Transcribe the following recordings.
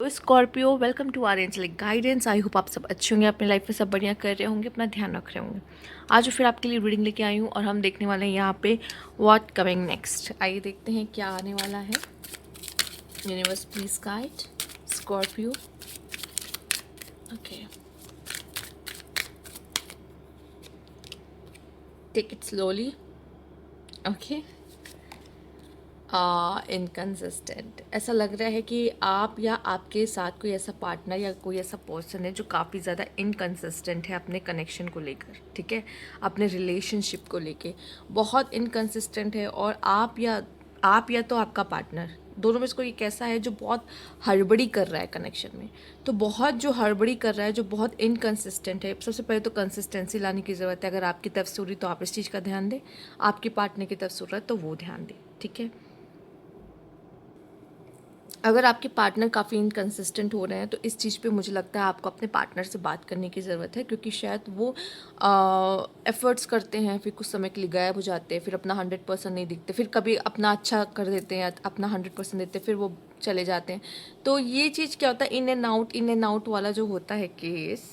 Hello Scorpio, welcome to our angelic guidance. I hope आप सब अच्छे होंगे, अपनी लाइफ में सब बढ़िया कर रहे होंगे, अपना ध्यान रख रहे होंगे। आज फिर आपके लिए रीडिंग लेके आई हूँ और हम देखने वाले हैं यहाँ पे व्हाट कमिंग नेक्स्ट। आइए देखते हैं क्या आने वाला है। Universe please guide Scorpio. Okay, take it slowly. Okay, inconsistent ऐसा लग रहा है कि आप या आपके साथ कोई ऐसा पार्टनर या कोई ऐसा पर्सन है जो काफ़ी ज़्यादा इनकन्सिस्टेंट है अपने कनेक्शन को लेकर, ठीक है, अपने रिलेशनशिप को लेके बहुत इनकन्सिस्टेंट है। और आप या तो आपका पार्टनर, दोनों में से कोई एक ऐसा है जो बहुत हड़बड़ी कर रहा है कनेक्शन में। तो बहुत जो हड़बड़ी कर रहा है, जो बहुत इनकन्सिस्टेंट है, सबसे पहले तो कंसिस्टेंसी लाने की ज़रूरत है। अगर आपकी तरफ से हो रही तो आप इस चीज़ का ध्यान दें, आपके पार्टनर की तरफ से हो रहा है तो वो ध्यान दें, ठीक है। अगर आपके पार्टनर काफ़ी इनकन्सिस्टेंट हो रहे हैं तो इस चीज़ पे मुझे लगता है आपको अपने पार्टनर से बात करने की ज़रूरत है, क्योंकि शायद वो एफ़र्ट्स करते हैं, फिर कुछ समय के लिए गायब हो जाते हैं, फिर अपना 100% नहीं दिखते, फिर कभी अपना अच्छा कर देते हैं, अपना 100% देते हैं, फिर वो चले जाते हैं। तो ये चीज़ क्या होता है, इन एंड आउट वाला जो होता है केस,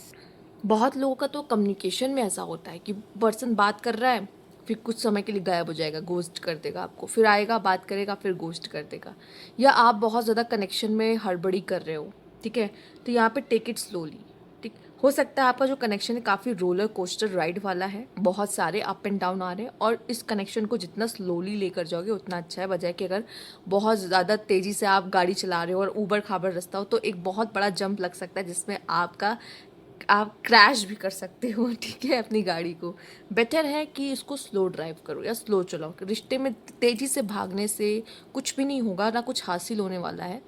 बहुत लोगों का तो कम्युनिकेशन में ऐसा होता है कि पर्सन बात कर रहा है, फिर कुछ समय के लिए गायब हो जाएगा, गोस्ट कर देगा आपको, फिर आएगा बात करेगा, फिर गोस्ट कर देगा। या आप बहुत ज़्यादा कनेक्शन में हड़बड़ी कर रहे हो, ठीक है, तो यहाँ पे टेक इट स्लोली। ठीक, हो सकता है आपका जो कनेक्शन है काफ़ी रोलर कोस्टर राइड वाला है, बहुत सारे अप एंड डाउन आ रहे हैं, और इस कनेक्शन को जितना स्लोली लेकर जाओगे उतना अच्छा है, बजाय कि अगर बहुत ज़्यादा तेज़ी से आप गाड़ी चला रहे हो और ऊबड़ खाबड़ रास्ता हो तो एक बहुत बड़ा जंप लग सकता है जिसमें आप क्रैश भी कर सकते हो, ठीक है, अपनी गाड़ी को। बेटर है कि इसको स्लो ड्राइव करो या स्लो चलाओ। रिश्ते में तेज़ी से भागने से कुछ भी नहीं होगा, ना कुछ हासिल होने वाला है,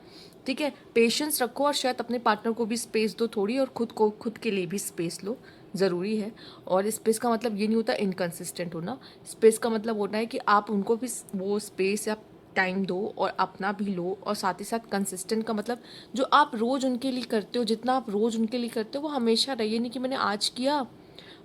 ठीक है। पेशेंस रखो और शायद अपने पार्टनर को भी स्पेस दो थोड़ी, और खुद के लिए भी स्पेस लो, ज़रूरी है। और स्पेस का मतलब ये नहीं होता इनकन्सिस्टेंट होना। स्पेस का मतलब होता है कि आप उनको भी वो स्पेस या टाइम दो और अपना भी लो, और साथ ही साथ कंसिस्टेंट का मतलब जो आप रोज़ उनके लिए करते हो, जितना आप रोज़ उनके लिए करते हो वो हमेशा रहिए। नहीं कि मैंने आज किया,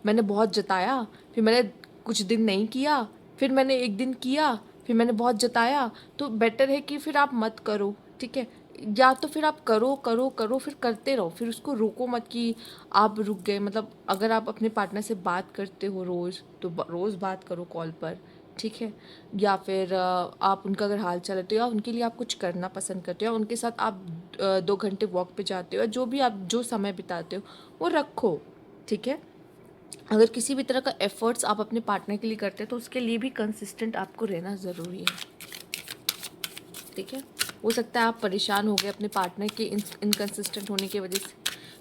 मैंने बहुत जताया, फिर मैंने कुछ दिन नहीं किया, फिर मैंने एक दिन किया, फिर मैंने बहुत जताया। तो बेटर है कि फिर आप मत करो, ठीक है। या तो फिर आप करो करो करो, फिर करते रहो, फिर उसको रोको मत कि आप रुक गए। मतलब अगर आप अपने पार्टनर से बात करते हो रोज़, तो रोज़ बात करो कॉल पर, ठीक है। या फिर आप उनका अगर हाल चाल लेते हो, या उनके लिए आप कुछ करना पसंद करते हो, या उनके साथ आप 2 घंटे वॉक पे जाते हो, या जो भी आप जो समय बिताते हो वो रखो, ठीक है। अगर किसी भी तरह का एफर्ट्स आप अपने पार्टनर के लिए करते हैं तो उसके लिए भी कंसिस्टेंट आपको रहना ज़रूरी है, ठीक है। हो सकता है आप परेशान हो गए अपने पार्टनर के इनकन्सिस्टेंट होने की वजह से,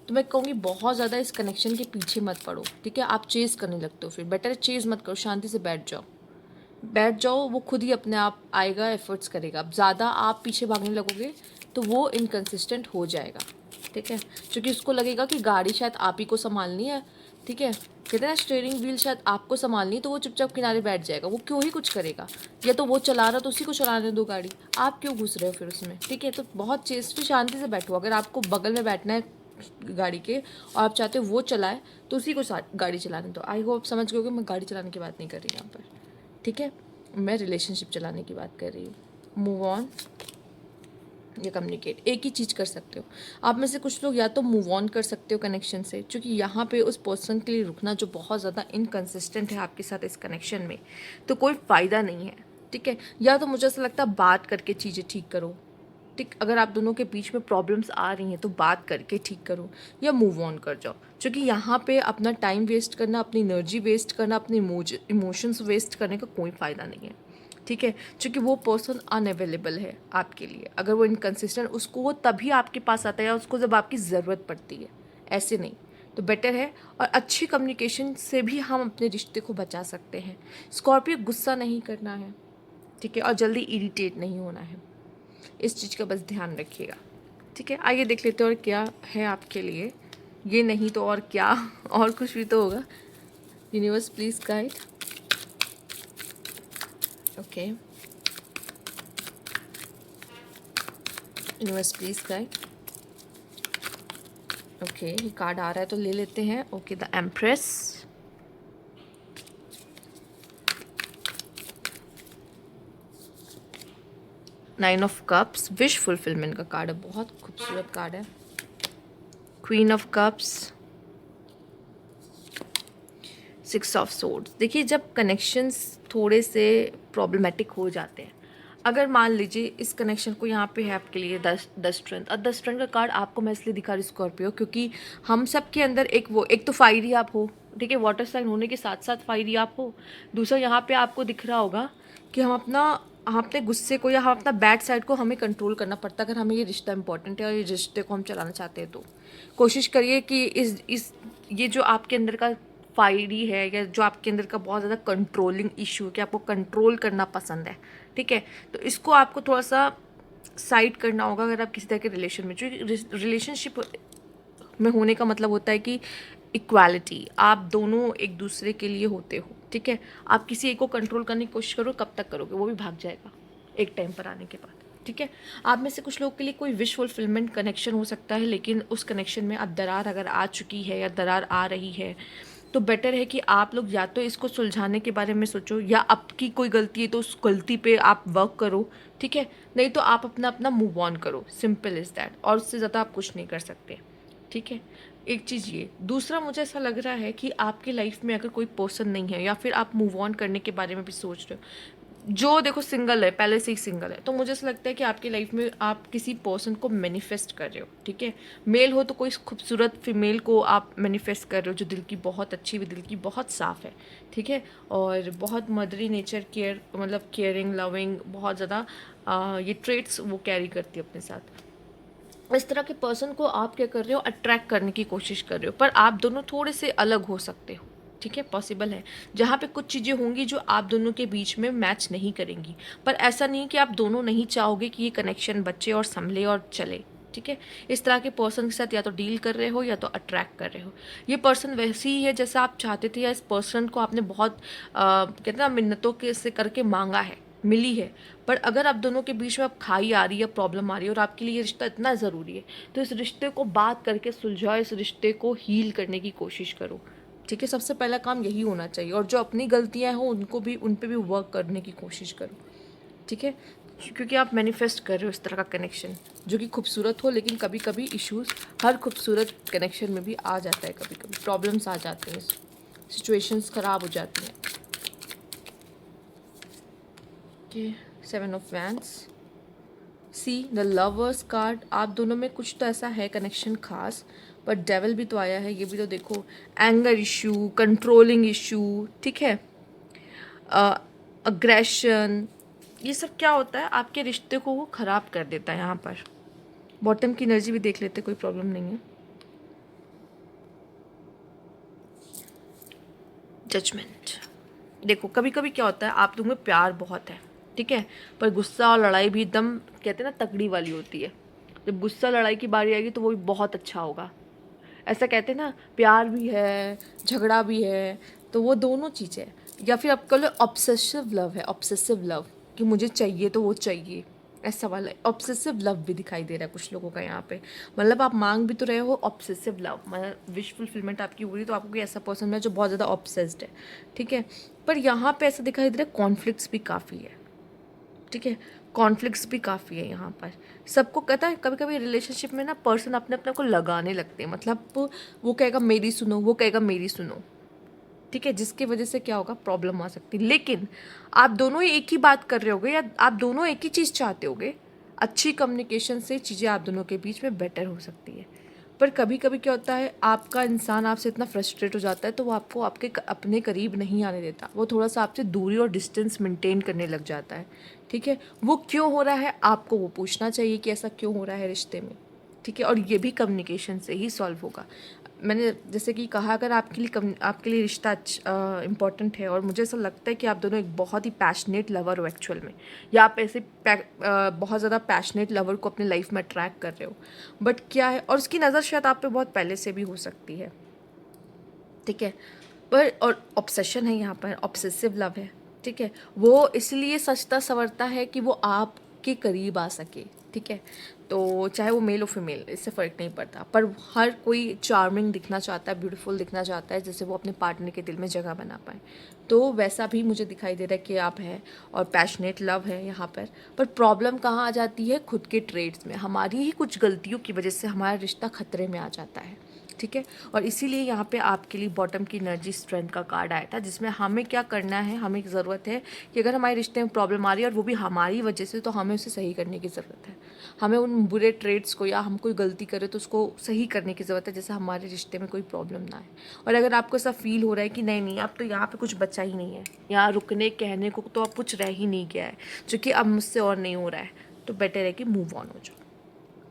तो मैं कहूँगी बहुत ज़्यादा इस कनेक्शन के पीछे मत पड़ो, ठीक है। आप चेज़ करने लगते हो, फिर बेटर है चेज़ मत करो, शांति से बैठ जाओ, वो खुद ही अपने आप आएगा, एफर्ट्स करेगा। अब ज़्यादा आप पीछे भागने लगोगे तो वो इनकन्सिस्टेंट हो जाएगा, ठीक है, क्योंकि उसको लगेगा कि गाड़ी शायद आप ही को संभालनी है, ठीक है। कहते हैं स्टीयरिंग व्हील शायद आपको संभालनी है, तो वो चुपचाप किनारे बैठ जाएगा, वो क्यों ही कुछ करेगा। या तो वो चला रहा तो उसी को चलाने दो गाड़ी, आप क्यों घुस रहे हो फिर उसमें, ठीक है। तो बहुत चीज़ फिर शांति से बैठो। अगर आपको बगल में बैठना है गाड़ी के और आप चाहते हो वो चलाए, तो उसी को गाड़ी चलाने दो। आई होप समझ गए कि मैं गाड़ी चलाने की बात नहीं कर रही यहाँ पर, ठीक है, मैं रिलेशनशिप चलाने की बात कर रही हूँ। मूव ऑन या कम्युनिकेट, एक ही चीज़ कर सकते हो आप में से कुछ लोग। या तो मूव ऑन कर सकते हो कनेक्शन से, क्योंकि यहाँ पे उस पर्सन के लिए रुकना जो बहुत ज़्यादा इनकन्सिस्टेंट है आपके साथ इस कनेक्शन में, तो कोई फ़ायदा नहीं है, ठीक है। या तो मुझे ऐसा लगता है बात करके चीज़ें ठीक करो, ठीक। अगर आप दोनों के बीच में प्रॉब्लम्स आ रही हैं तो बात करके ठीक करो, या मूव ऑन कर जाओ। क्योंकि यहाँ पे अपना टाइम वेस्ट करना, अपनी एनर्जी वेस्ट करना, अपने इमोशंस वेस्ट करने का कोई फ़ायदा नहीं है, ठीक है। क्योंकि वो पर्सन अनअवेलेबल है आपके लिए। अगर वो इनकन्सिस्टेंट, उसको वो तभी आपके पास आता है या उसको जब आपकी ज़रूरत पड़ती है, ऐसे नहीं। तो बेटर है, और अच्छी कम्युनिकेशन से भी हम अपने रिश्ते को बचा सकते हैं। स्कॉर्पियो, गुस्सा नहीं करना है, ठीक है, और जल्दी इरिटेट नहीं होना है, इस चीज़ का बस ध्यान रखिएगा, ठीक है। आइए देख लेते हैं और क्या है आपके लिए। ये नहीं तो और क्या, और कुछ भी तो होगा। Universe please guide. Okay, universe please guide. Okay, ये कार्ड आ रहा है तो ले लेते हैं। Okay, the empress, nine of cups, wish fulfilment का कार्ड है, बहुत खूबसूरत कार्ड है। Queen of cups, six of swords. देखिए जब कनेक्शंस थोड़े से प्रॉब्लमेटिक हो जाते हैं, अगर मान लीजिए इस कनेक्शन को यहाँ पे है आपके लिए द स्ट्रेंथ, और द स्ट्रेंथ का कार्ड आपको मैं इसलिए दिखा रही स्कॉर्पियो क्योंकि हम सब के अंदर एक तो फायरी आप हो, ठीक है, वाटर साइन होने के साथ साथ फायरी आप हो। दूसरा यहाँ पे आपको दिख रहा होगा कि हम अपने गुस्से को या हम अपना बैड साइड को हमें कंट्रोल करना पड़ता है अगर हमें ये रिश्ता इंपॉर्टेंट है और ये रिश्ते को हम चलाना चाहते हैं। तो कोशिश करिए कि इस ये जो आपके अंदर का फायरी है या जो आपके अंदर का बहुत ज़्यादा कंट्रोलिंग इशू है कि आपको कंट्रोल करना पसंद है, ठीक है, तो इसको आपको थोड़ा सा साइड करना होगा अगर आप किसी तरह के रिलेशन में। जो रिलेशनशिप में होने का मतलब होता है कि इक्वालिटी, आप दोनों एक दूसरे के लिए होते हो, ठीक है। आप किसी एक को कंट्रोल करने की कोशिश करो, कब तक करोगे, वो भी भाग जाएगा एक टाइम पर आने के बाद, ठीक है। आप में से कुछ लोगों के लिए कोई विश फुलफिलमेंट कनेक्शन हो सकता है, लेकिन उस कनेक्शन में अब दरार अगर आ चुकी है या दरार आ रही है तो बेटर है कि आप लोग या तो इसको सुलझाने के बारे में सोचो, या आपकी कोई गलती है तो उस गलती पे आप वर्क करो, ठीक है, नहीं तो आप अपना अपना मूव ऑन करो, सिंपल इज़ दैट, और उससे ज़्यादा आप कुछ नहीं कर सकते, ठीक है। एक चीज़ ये, दूसरा मुझे ऐसा लग रहा है कि आपकी लाइफ में अगर कोई पर्सन नहीं है या फिर आप मूव ऑन करने के बारे में भी सोच रहे हो, जो देखो सिंगल है, पहले से ही सिंगल है, तो मुझे ऐसा लगता है कि आपकी लाइफ में आप किसी पर्सन को मैनिफेस्ट कर रहे हो, ठीक है। मेल हो तो कोई खूबसूरत फीमेल को आप मैनिफेस्ट कर रहे हो जो दिल की बहुत अच्छी भी, दिल की बहुत साफ़ है, ठीक है, और बहुत मदरी नेचर, केयर मतलब केयरिंग, लविंग, बहुत ज़्यादा ये ट्रेट्स वो कैरी करती है अपने साथ। इस तरह के पर्सन को आप क्या कर रहे हो, अट्रैक्ट करने की कोशिश कर रहे हो, पर आप दोनों थोड़े से अलग हो सकते हो, ठीक है, पॉसिबल है। जहाँ पे कुछ चीज़ें होंगी जो आप दोनों के बीच में मैच नहीं करेंगी, पर ऐसा नहीं कि आप दोनों नहीं चाहोगे कि ये कनेक्शन बचे और संभले और चले, ठीक है। इस तरह के पर्सन के साथ या तो डील कर रहे हो या तो अट्रैक्ट कर रहे हो। ये पर्सन वैसे ही है जैसा आप चाहते थे, या इस पर्सन को आपने बहुत कहते हैं ना मिन्नतों के से करके मांगा है, मिली है, पर अगर आप दोनों के बीच में अब खाई आ रही है, प्रॉब्लम आ रही है और आपके लिए ये रिश्ता इतना ज़रूरी है, तो इस रिश्ते को बात करके सुलझाओ, इस रिश्ते को हील करने की कोशिश करो, ठीक है। सबसे पहला काम यही होना चाहिए, और जो अपनी गलतियां हों उनको भी, उन पे भी वर्क करने की कोशिश करो, ठीक है, क्योंकि आप मैनिफेस्ट कर रहे हो इस तरह का कनेक्शन जो कि खूबसूरत हो, लेकिन कभी कभी इश्यूज हर खूबसूरत कनेक्शन में भी आ जाता है, कभी कभी प्रॉब्लम्स आ जाते हैं, सिचुएशंस ख़राब हो जाती हैं। Okay, seven of wands, see the lovers card, आप दोनों में कुछ तो ऐसा है कनेक्शन खास, पर डेविल भी तो आया है, ये भी तो देखो, एंगर इशू, कंट्रोलिंग इशू, ठीक है, अग्रेशन, ये सब क्या होता है, आपके रिश्ते को वो ख़राब कर देता है। यहाँ पर बॉटम की एनर्जी भी देख लेते, कोई प्रॉब्लम नहीं है। जजमेंट, देखो कभी कभी क्या होता है, आप लोगों में प्यार बहुत है, ठीक है, पर गुस्सा और लड़ाई भी एकदम कहते हैं ना तगड़ी वाली होती है। जब गुस्सा लड़ाई की बारी आएगी तो वो भी बहुत अच्छा होगा। ऐसा कहते हैं ना, प्यार भी है, झगड़ा भी है, तो वो दोनों चीज़ें, या फिर आप कह लो ऑब्सेसिव लव है, ऑब्सेसिव लव, कि मुझे चाहिए तो वो चाहिए, ऐसा वाला ऑब्सेसिव लव भी दिखाई दे रहा है कुछ लोगों का यहाँ पे। मतलब आप मांग भी तो रहे हो ऑब्सेसिव लव, मतलब विश फुलफिलमेंट आपकी हो रही, तो आपको कोई ऐसा पर्सन है जो बहुत ज़्यादा ऑब्सेस्ड है, ठीक है, पर यहाँ पे ऐसा दिखाई दे रहा है कॉन्फ्लिक्ट्स भी काफ़ी है, ठीक है, कॉन्फ्लिक्ट्स भी काफ़ी है यहाँ पर। सबको कहता है कभी कभी रिलेशनशिप में ना पर्सन अपने अपने को लगाने लगते हैं, मतलब वो कहेगा मेरी सुनो, वो कहेगा मेरी सुनो, ठीक है, जिसकी वजह से क्या होगा, प्रॉब्लम आ सकती है। लेकिन आप दोनों एक ही बात कर रहे होगे या आप दोनों एक ही चीज़ चाहते होगे, अच्छी कम्युनिकेशन से चीज़ें आप दोनों के बीच में बेटर हो सकती है। पर कभी कभी क्या होता है, आपका इंसान आपसे इतना फ्रस्ट्रेट हो जाता है तो वो आपको आपके अपने करीब नहीं आने देता, वो थोड़ा सा आपसे दूरी और डिस्टेंस मेंटेन करने लग जाता है, ठीक है। वो क्यों हो रहा है, आपको वो पूछना चाहिए कि ऐसा क्यों हो रहा है रिश्ते में, ठीक है, और ये भी कम्युनिकेशन से ही सॉल्व होगा। मैंने जैसे कि कहा, अगर आपके लिए रिश्ता इम्पॉर्टेंट है और मुझे ऐसा लगता है कि आप दोनों एक बहुत ही पैशनेट लवर हो एक्चुअल में, या आप ऐसे बहुत ज़्यादा पैशनेट लवर को अपने लाइफ में अट्रैक्ट कर रहे हो, बट क्या है, और उसकी नज़र शायद आप पे बहुत पहले से भी हो सकती है, ठीक है, पर और ऑब्सेशन है यहाँ पर, ऑब्सेसिव लव है, ठीक है, वो इसलिए सजता संवरता है कि वो आपके करीब आ सके, ठीक है। तो चाहे वो मेल हो फीमेल, इससे फ़र्क नहीं पड़ता, पर हर कोई चार्मिंग दिखना चाहता है, ब्यूटीफुल दिखना चाहता है, जिससे वो अपने पार्टनर के दिल में जगह बना पाए। तो वैसा भी मुझे दिखाई दे रहा है कि आप हैं, और पैशनेट लव है यहाँ पर प्रॉब्लम कहाँ आ जाती है? खुद के ट्रेड्स में, हमारी ही कुछ गलतियों की वजह से हमारा रिश्ता खतरे में आ जाता है। ठीक है। और इसीलिए यहाँ पे आपके लिए बॉटम की एनर्जी स्ट्रेंथ का कार्ड आया था, जिसमें हमें क्या करना है, हमें ज़रूरत है कि अगर हमारे रिश्ते में प्रॉब्लम आ रही है और वो भी हमारी वजह से, तो हमें उसे सही करने की ज़रूरत है। हमें उन बुरे ट्रेड्स को, या हम कोई गलती करें तो उसको सही करने की ज़रूरत है, जैसे हमारे रिश्ते में कोई प्रॉब्लम ना आए। और अगर आपको ऐसा फील हो रहा है कि नहीं नहीं, अब तो यहाँ पे कुछ बचा ही नहीं है, यहाँ रुकने कहने को तो अब कुछ रह ही नहीं गया है, जो कि अब मुझसे और नहीं हो रहा है, तो बेटर है कि मूव ऑन हो जाओ।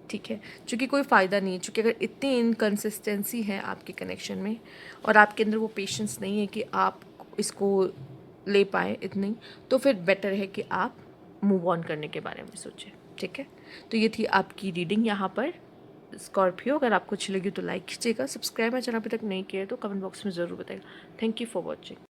ठीक है। चूँकि कोई फ़ायदा नहीं है, चूँकि अगर इतनी इनकन्सिस्टेंसी है आपके कनेक्शन में, और आपके अंदर वो पेशेंस नहीं है कि आप इसको ले पाएँ इतनी, तो फिर बेटर है कि आप मूव ऑन करने के बारे में सोचें। ठीक है। तो ये थी आपकी रीडिंग यहाँ पर स्कॉर्पियो। अगर आपको अच्छी लगी तो लाइक कीजिएगा, सब्सक्राइब मेरे चैनल अभी तक नहीं किया है तो कमेंट बॉक्स में ज़रूर बताइएगा। Thank you for watching.